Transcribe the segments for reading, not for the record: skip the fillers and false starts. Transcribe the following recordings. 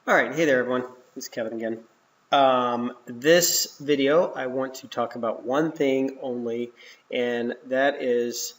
All right, hey there everyone, it's Kevin again. This video I want to talk about one thing only, and that is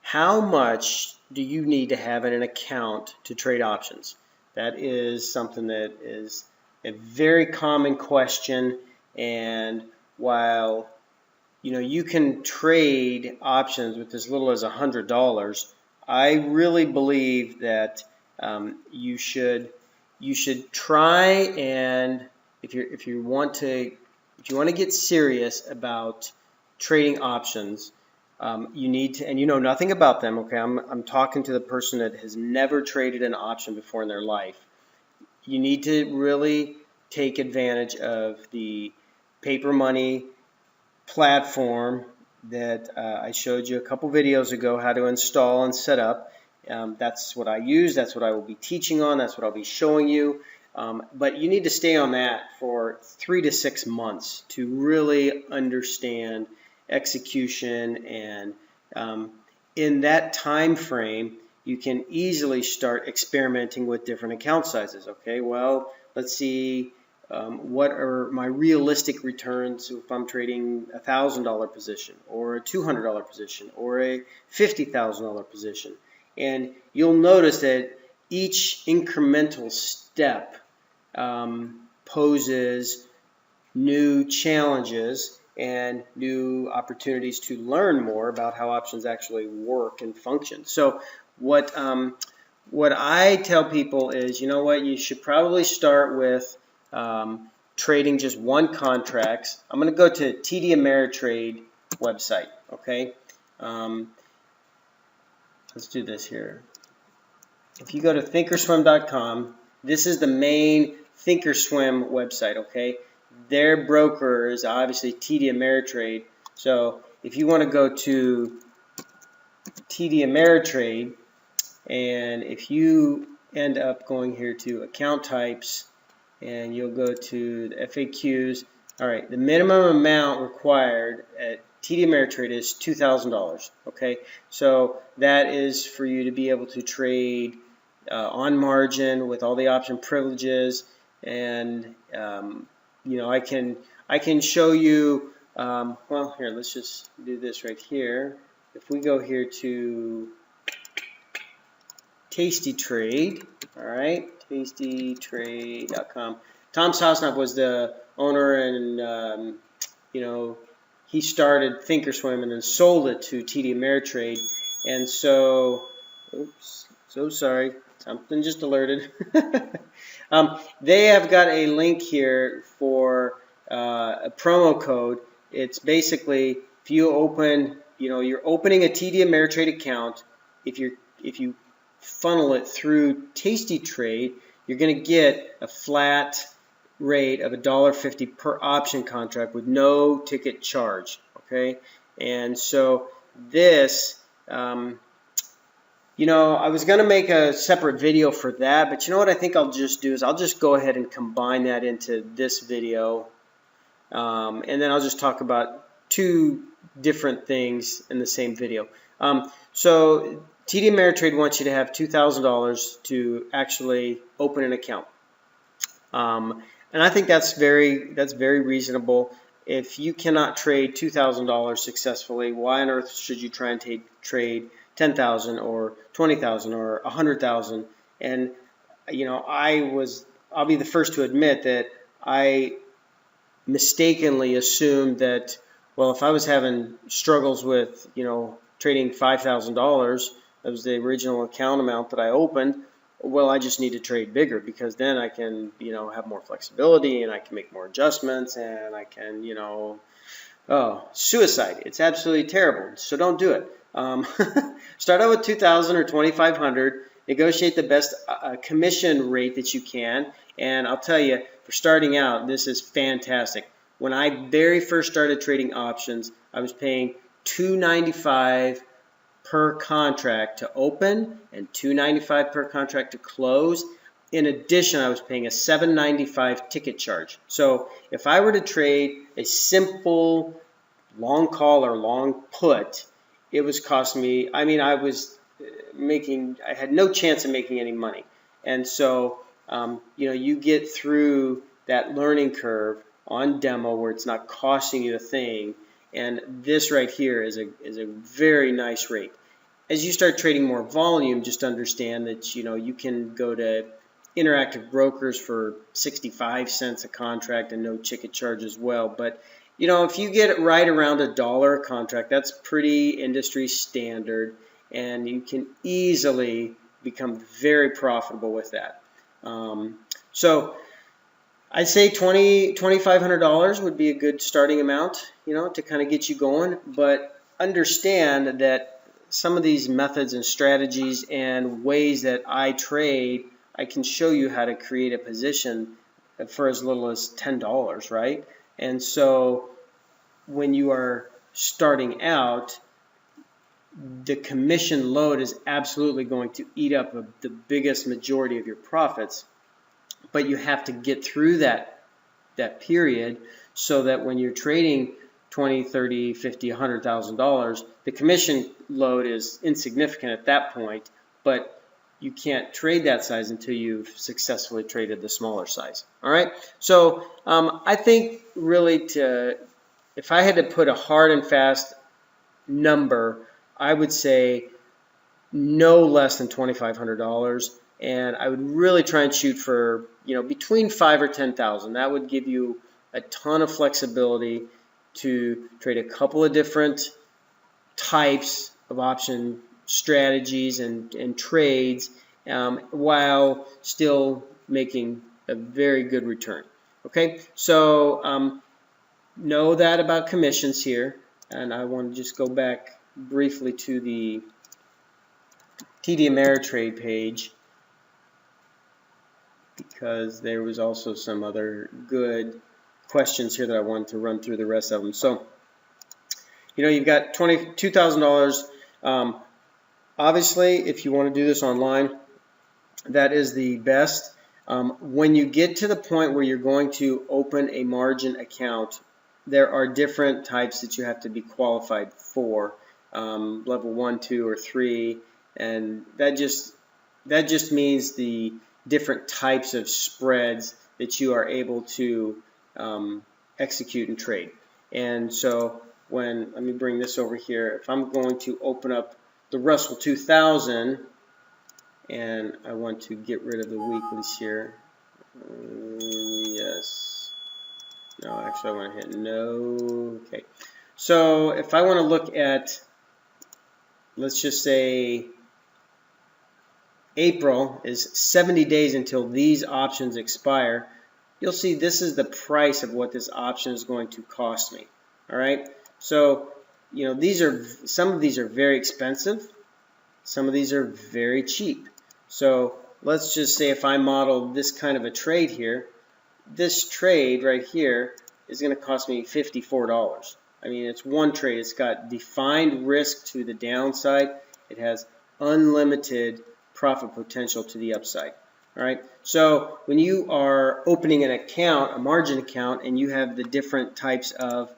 how much do you need to have in an account to trade options? That is something that is a very common question, and while you can trade options with as little as $100, I really believe that you should try, and if you want to get serious about trading options, you need to, and you know nothing about them. Okay, I'm talking to the person that has never traded an option before in their life. You need to really take advantage of the paper money platform that I showed you a couple videos ago how to install and set up. That's what I use. That's what I will be teaching on. That's what I'll be showing you. But you need to stay on that for 3 to 6 months to really understand execution, and in that time frame you can easily start experimenting with different account sizes. Okay, well, let's see, what are my realistic returns if I'm trading a $1,000 position or a $200 position or a $50,000 position. And you'll notice that each incremental step poses new challenges and new opportunities to learn more about how options actually work and function. So what I tell people is, you know what, you should probably start with trading just one contract. I'm going to go to TD Ameritrade website. Okay, let's do this here. If you go to thinkorswim.com, this is the main Thinkorswim website. Okay, their broker is obviously TD Ameritrade. So if you want to go to TD Ameritrade, and if you end up going here to account types, and you'll go to the FAQs. All right, the minimum amount required at TD Ameritrade is $2,000. Okay, so that is for you to be able to trade on margin with all the option privileges. And I can show you. Well, here, let's just do this right here. If we go here to tastytrade, all right, tastytrade.com. Tom Sosnoff was the owner, and he started Thinkorswim and then sold it to TD Ameritrade. And so, oops, so sorry, something just alerted. They have got a link here for a promo code. It's basically, if you open, you're opening a TD Ameritrade account. If you funnel it through tastytrade, you're going to get a flat rate of $1.50 per option contract with no ticket charge. Okay, and so this, I was going to make a separate video for that, but you know what I think I'll just do is I'll just go ahead and combine that into this video, and then I'll just talk about two different things in the same video. So TD Ameritrade wants you to have $2,000 to actually open an account, and I think that's very reasonable. If you cannot trade $2,000 successfully, why on earth should you try and trade $10,000 or $20,000 or $100,000? And I'll be the first to admit that I mistakenly assumed that, well, if I was having struggles with trading $5,000, that was the original account amount that I opened, well, I just need to trade bigger, because then I can, have more flexibility, and I can make more adjustments, and I can, suicide. It's absolutely terrible. So don't do it. Start out with $2,000 or $2,500. Negotiate the best commission rate that you can. And I'll tell you, for starting out, this is fantastic. When I very first started trading options, I was paying $2.95 per contract to open and $2.95 per contract to close. In addition, I was paying a $7.95 ticket charge. So if I were to trade a simple long call or long put, it was costing me, I had no chance of making any money. And so you get through that learning curve on demo where it's not costing you a thing, and this right here is a very nice rate. As you start trading more volume, just understand that you can go to Interactive Brokers for 65 cents a contract and no ticket charge as well. But if you get it right around $1 a contract, that's pretty industry standard, and you can easily become very profitable with that. So I'd say $2,500 would be a good starting amount, to kind of get you going. But understand that some of these methods and strategies and ways that I trade, I can show you how to create a position for as little as $10, right? And so when you are starting out, the commission load is absolutely going to eat up the biggest majority of your profits, but you have to get through that period so that when you're trading $20, $30, $50, $100,000, the commission load is insignificant at that point, but you can't trade that size until you've successfully traded the smaller size. All right. So I think really if I had to put a hard and fast number, I would say no less than $2,500, and I would really try and shoot for between 5 or 10,000. That would give you a ton of flexibility to trade a couple of different types of option strategies and trades while still making a very good return. Okay, so know that about commissions here, and I want to just go back briefly to the TD Ameritrade page because there was also some other good questions here that I wanted to run through the rest of them. So you've got $22,000. Obviously, if you want to do this online, that is the best. When you get to the point where you're going to open a margin account, there are different types that you have to be qualified for, level 1, 2, or 3, and that just means the different types of spreads that you are able to execute and trade. And so let me bring this over here. If I'm going to open up the Russell 2000, and I want to get rid of the weeklies here. Yes. No, actually I want to hit no. Okay. So if I want to look at, let's just say April is 70 days until these options expire, you'll see this is the price of what this option is going to cost me. All right. So some of these are very expensive. Some of these are very cheap. So let's just say if I model this kind of a trade here, this trade right here is going to cost me $54. I mean, it's one trade. It's got defined risk to the downside. It has unlimited profit potential to the upside. All right. So when you are opening an account, a margin account, and you have the different types of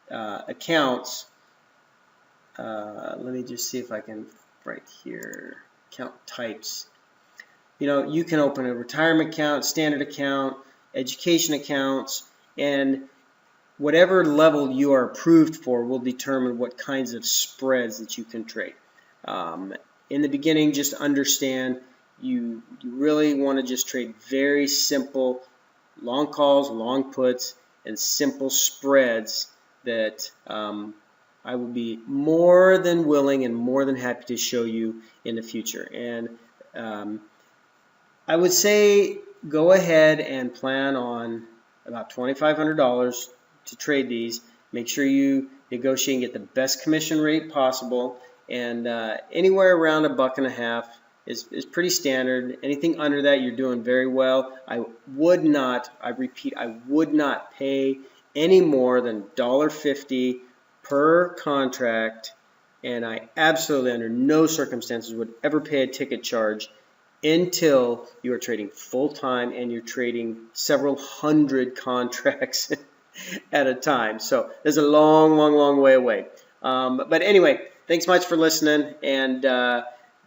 accounts, let me just see if I can right here, account types. You can open a retirement account, standard account, education accounts, and whatever level you are approved for will determine what kinds of spreads that you can trade. In the beginning, just understand you really want to just trade very simple long calls, long puts, and simple spreads that I will be more than willing and more than happy to show you in the future. And I would say go ahead and plan on about $2,500 to trade these. Make sure you negotiate and get the best commission rate possible. And anywhere around $1.50 is pretty standard. Anything under that, you're doing very well. I repeat, I would not pay any more than $1.50 per contract, and I absolutely under no circumstances would ever pay a ticket charge until you are trading full-time and you're trading several hundred contracts at a time. So there's a long, long, long way away. But anyway, thanks much for listening, and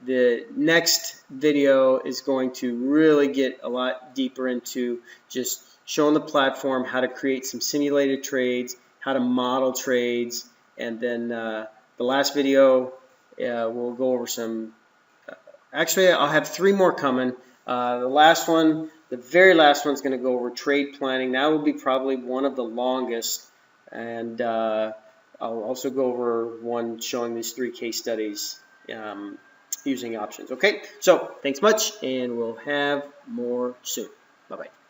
The next video is going to really get a lot deeper into just showing the platform how to create some simulated trades, how to model trades, and then the last video we'll go over some. Actually, I'll have 3 more coming. The last one, the very last one, is going to go over trade planning. That will be probably one of the longest, and I'll also go over one showing these 3 case studies using options. Okay, so thanks much, and we'll have more soon. Bye-bye.